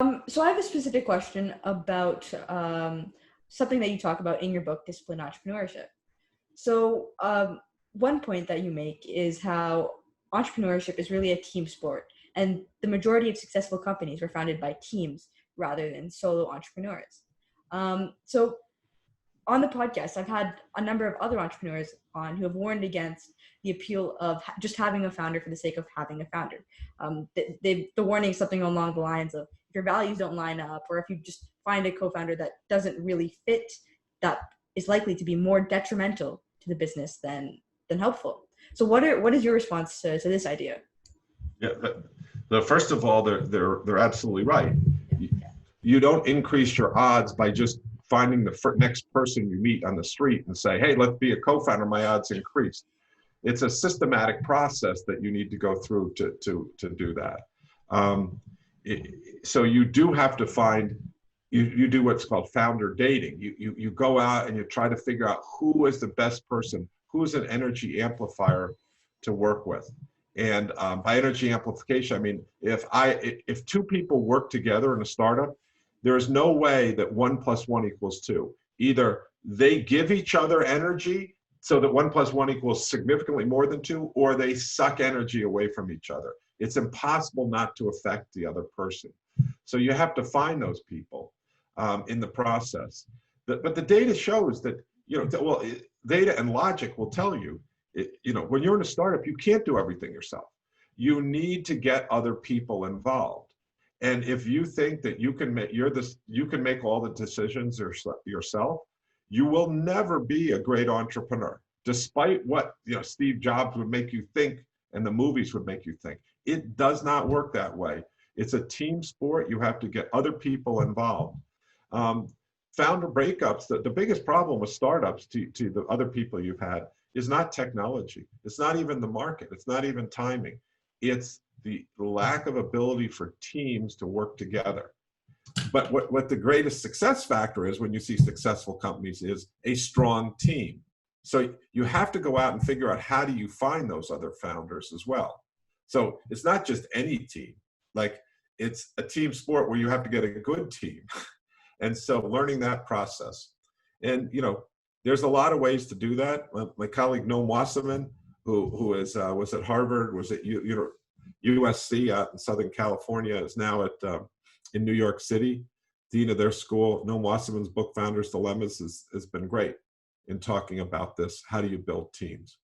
So I have a specific question about something that you talk about in your book, Disciplined Entrepreneurship. So one point that you make is how entrepreneurship is really a team sport, and the majority of successful companies were founded by teams rather than solo entrepreneurs. So on the podcast, I've had a number of other entrepreneurs on who have warned against the appeal of just having a founder for the sake of having a founder. The warning is something along the lines of, if your values don't line up, or if you just find a co-founder that doesn't really fit, that is likely to be more detrimental to the business than helpful. So what is your response to this idea? Yeah, first of all, they're absolutely right. You don't increase your odds by just finding the next person you meet on the street and say, hey, let's be a co-founder, my odds increased. It's a systematic process that you need to go through to do that. So you do have to find, you do what's called founder dating. You go out and you try to figure out who is the best person, who's an energy amplifier to work with. And by energy amplification, I mean, if two people work together in a startup, there is no way that 1 + 1 = 2. Either they give each other energy so that 1 + 1 = significantly more than 2, or they suck energy away from each other. It's impossible not to affect the other person. So you have to find those people in the process. But the data shows that, data and logic will tell you, when you're in a startup, you can't do everything yourself. You need to get other people involved. And if you think that you can make all the decisions yourself, you will never be a great entrepreneur, despite what Steve Jobs would make you think and the movies would make you think. It does not work that way. It's a team sport. You have to get other people involved. Founder breakups, the biggest problem with startups to the other people you've had is not technology. It's not even the market. It's not even timing. It's the lack of ability for teams to work together. But what the greatest success factor is when you see successful companies is a strong team. So you have to go out and figure out, how do you find those other founders as well? So it's not just any team. Like, it's a team sport where you have to get a good team. And so learning that process. And, there's a lot of ways to do that. My colleague Noam Wasserman, who was at Harvard, was at USC out in Southern California, is now in New York City, dean of their school. Noam Wasserman's book, Founders' Dilemmas, has been great in talking about this. How do you build teams?